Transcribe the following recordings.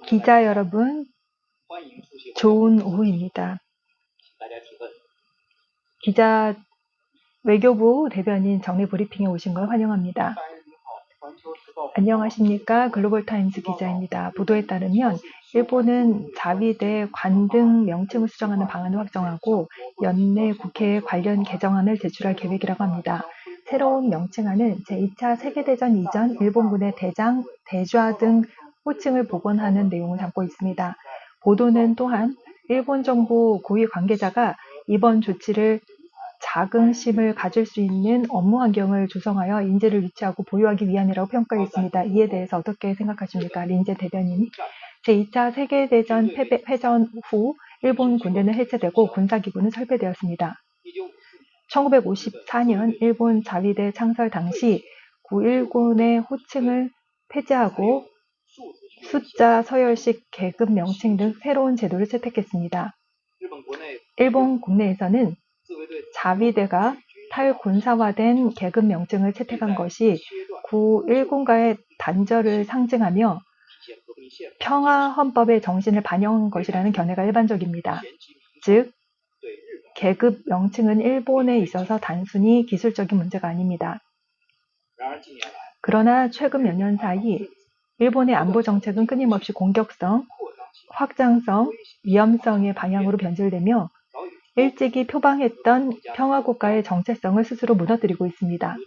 기자 여러분, 좋은 오후입니다. 기자 외교부 대변인 정례 브리핑에 오신 걸 환영합니다. 안녕하십니까? 글로벌타임스 기자입니다. 보도에 따르면 일본은 자위대 관등 명칭을 수정하는 방안을 확정하고 연내 국회에 관련 개정안을 제출할 계획이라고 합니다. 새로운 명칭안은 제2차 세계대전 이전 일본군의 대장, 대좌 등 호칭을 복원하는 내용을 담고 있습니다. 보도는 또한 일본 정부 고위 관계자가 이번 조치를 자긍심을 가질 수 있는 업무 환경을 조성하여 인재를 유치하고 보유하기 위함이라고 평가했습니다. 이에 대해서 어떻게 생각하십니까? 린제 대변인. 제2차 세계대전 패전 후 일본 군대는 해체되고 군사기구는 설계되었습니다. 1954년 일본 자위대 창설 당시 9.1군의 호칭을 폐지하고 숫자 서열식 계급 명칭 등 새로운 제도를 채택했습니다. 일본 국내에서는 자위대가 탈군사화된 계급 명칭을 채택한 것이 9.1군과의 단절을 상징하며 평화헌법의 정신을 반영한 것이라는 견해가 일반적입니다. 즉, 계급 명칭은 일본에 있어서 단순히 기술적인 문제가 아닙니다. 그러나 최근 몇 년 사이 일본의 안보 정책은 끊임없이 공격성, 확장성, 위험성의 방향으로 변질되며 일찍이 표방했던 평화국가의 정체성을 스스로 무너뜨리고 있습니다.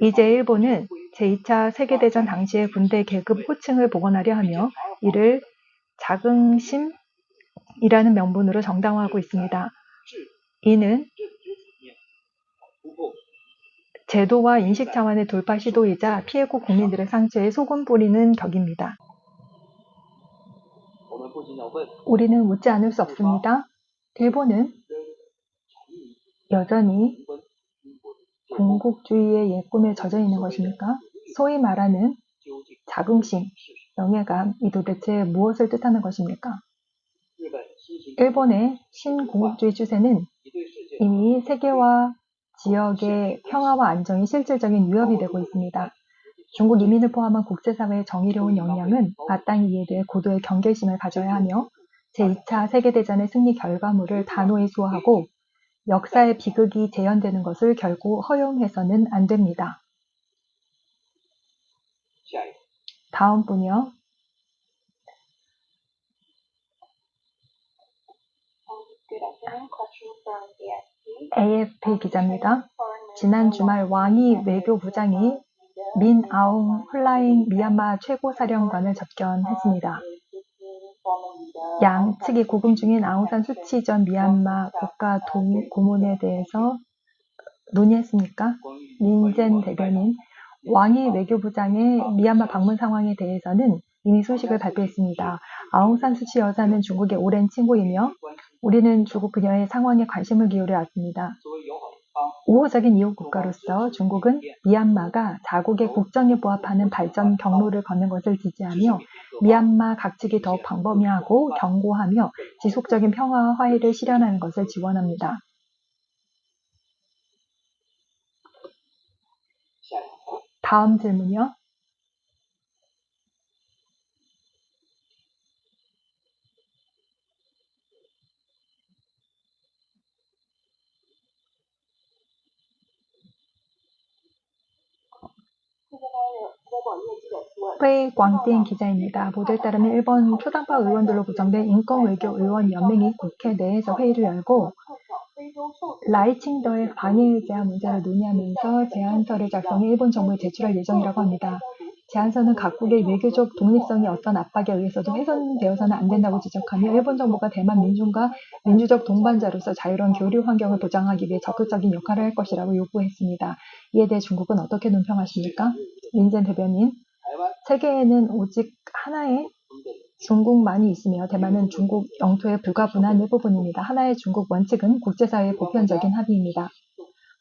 이제 일본은 제2차 세계대전 당시의 군대 계급 호칭을 복원하려 하며 이를 자긍심이라는 명분으로 정당화하고 있습니다. 이는 제도와 인식 차원의 돌파 시도이자 피해국 국민들의 상처에 소금 뿌리는 격입니다. 우리는 묻지 않을 수 없습니다. 일본은 여전히 군국주의의 옛 꿈에 젖어 있는 것입니까? 소위 말하는 자긍심, 영예감, 이 도대체 무엇을 뜻하는 것입니까? 일본의 신군국주의 추세는 이미 세계와 지역의 평화와 안정이 실질적인 위협이 되고 있습니다. 중국 이민을 포함한 국제사회의 정의로운 역량은 마땅히 이에 대해 고도의 경계심을 가져야 하며 제2차 세계대전의 승리 결과물을 단호히 수호하고 역사의 비극이 재현되는 것을 결코 허용해서는 안 됩니다. 다음 분이요. AFP 기자입니다. 지난 주말 왕이 외교부장이 민 아웅 홀라잉 미얀마 최고사령관을 접견했습니다. 양측이 고금 중인 아웅산 수치 전 미얀마 국가고문에 대해서 논의했습니까? 린젠 대변인, 왕이 외교부장의 미얀마 방문 상황에 대해서는 이미 소식을 발표했습니다. 아웅산 수치 여사는 중국의 오랜 친구이며 우리는 주로 그녀의 상황에 관심을 기울여 왔습니다. 우호적인 이웃 국가로서 중국은 미얀마가 자국의 국정에 부합하는 발전 경로를 걷는 것을 지지하며 미얀마 각축이 더욱 광범위하고 견고하며 지속적인 평화와 화해를 실현하는 것을 지원합니다. 다음 질문이요. 회 광띵 기자입니다. 보도에 따르면 일본 초당파 의원들로 구성된 인권외교의원연맹이 국회 내에서 회의를 열고 라이칭더의 방일 제한 문제를 논의하면서 제안서를 작성해 일본 정부에 제출할 예정이라고 합니다. 제안서는 각국의 외교적 독립성이 어떤 압박에 의해서도 훼손되어서는 안 된다고 지적하며 일본 정부가 대만 민중과 민주적 동반자로서 자유로운 교류 환경을 보장하기 위해 적극적인 역할을 할 것이라고 요구했습니다. 이에 대해 중국은 어떻게 논평하십니까? 린젠 대변인, 세계에는 오직 하나의 중국만이 있으며 대만은 중국 영토의 불가분한 일부분입니다. 하나의 중국 원칙은 국제사회의 보편적인 합의입니다.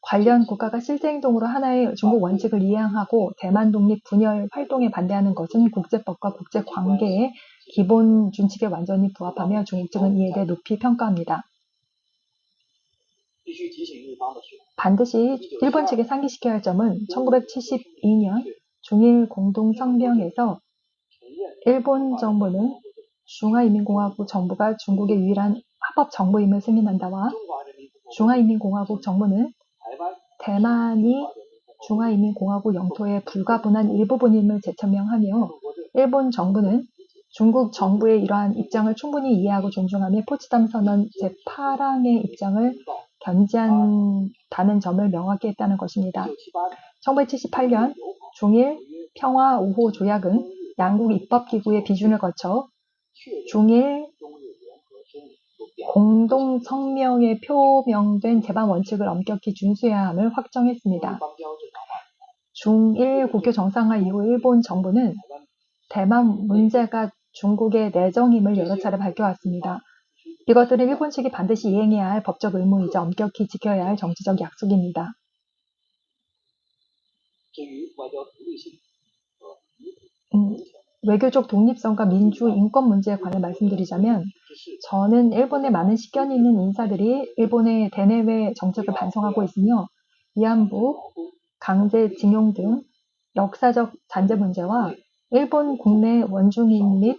관련 국가가 실제행동으로 하나의 중국 원칙을 이행하고 대만 독립 분열 활동에 반대하는 것은 국제법과 국제관계의 기본 준칙에 완전히 부합하며 중국 측은 이에 대해 높이 평가합니다. 반드시 일본 측에 상기시켜야 할 점은 1972년 중일 공동성명에서 일본 정부는 중화인민공화국 정부가 중국의 유일한 합법 정부임을 승인한다 와 중화인민공화국 정부는 대만이 중화인민공화국 영토의 불가분한 일부분임을 재천명하며 일본 정부는 중국 정부의 이러한 입장을 충분히 이해하고 존중하며 포츠담 선언 제8항의 입장을 견지한다는 점을 명확히 했다는 것입니다. 1978년 중일 평화 5호 조약은 양국 입법기구의 비준을 거쳐 중일 공동성명에 표명된 제반 원칙을 엄격히 준수해야 함을 확정했습니다. 중일 국교 정상화 이후 일본 정부는 대만 문제가 중국의 내정임을 여러 차례 밝혀왔습니다. 이것들은 일본 측이 반드시 이행해야 할 법적 의무이자 엄격히 지켜야 할 정치적 약속입니다. 외교적 독립성과 민주, 인권 문제에 관해 말씀드리자면 저는 일본에 많은 식견이 있는 인사들이 일본의 대내외 정책을 반성하고 있으며 위안부, 강제징용 등 역사적 잔재 문제와 일본 국내 원주민 및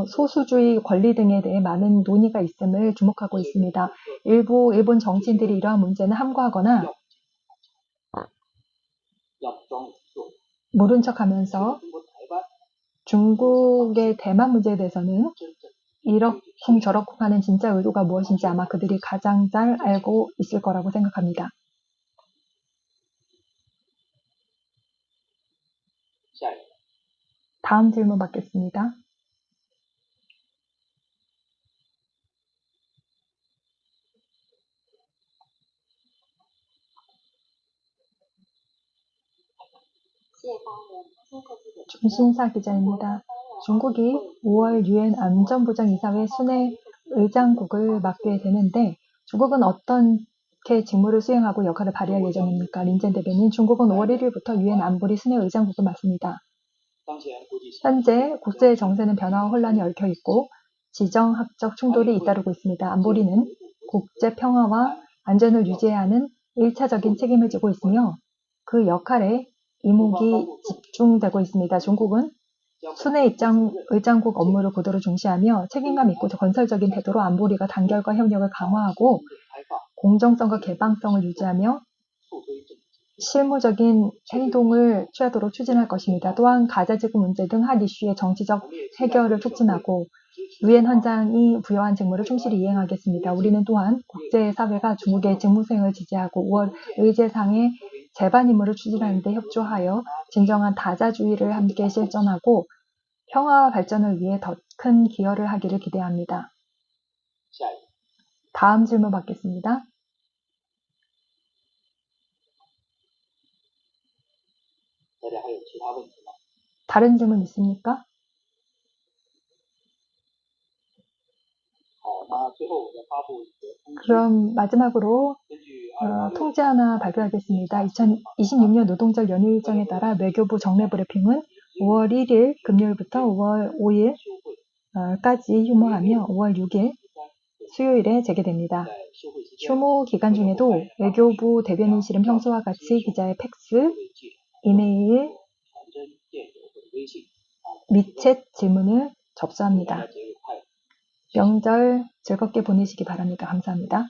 소수주의 권리 등에 대해 많은 논의가 있음을 주목하고 있습니다. 일부 일본 정치인들이 이러한 문제는 함구하거나 모른 척하면서 중국의 대만 문제에 대해서는 이러쿵 저러쿵 하는 진짜 의도가 무엇인지 아마 그들이 가장 잘 알고 있을 거라고 생각합니다. 다음 질문 받겠습니다. 준신사 기자입니다. 중국이 5월 유엔 안전보장이사회 순회 의장국을 맡게 되는데 중국은 어떻게 직무를 수행하고 역할을 발휘할 예정입니까? 린젠 대변인, 중국은 5월 1일부터 유엔 안보리 순회 의장국을 맡습니다. 현재 국제 정세는 변화와 혼란이 얽혀 있고 지정학적 충돌이 잇따르고 있습니다. 안보리는 국제 평화와 안전을 유지해야 하는 1차적인 책임을 지고 있으며 그 역할에 이목이 집중되고 있습니다. 중국은 순회 의장국 업무를 고도로 중시하며 책임감 있고 건설적인 태도로 안보리가 단결과 협력을 강화하고 공정성과 개방성을 유지하며 실무적인 행동을 취하도록 추진할 것입니다. 또한 가자지구 문제 등 한 이슈의 정치적 해결을 촉진하고 유엔 헌장이 부여한 직무를 충실히 이행하겠습니다. 우리는 또한 국제사회가 중국의 직무수행을 지지하고 5월 의제상의 제반 임무를 추진하는 데 협조하여 진정한 다자주의를 함께 실천하고 평화와 발전을 위해 더 큰 기여를 하기를 기대합니다. 다음 질문 받겠습니다. 다른 질문 있습니까? 그럼 마지막으로 통제 하나 발표하겠습니다. 2026년 노동절 연휴 일정에 따라 외교부 정례 브리핑은 5월 1일 금요일부터 5월 5일까지 휴무하며 5월 6일 수요일에 재개됩니다. 휴무 기간 중에도 외교부 대변인실은 평소와 같이 기자의 팩스, 이메일, 미챗 질문을 접수합니다. 명절 즐겁게 보내시기 바랍니다. 감사합니다.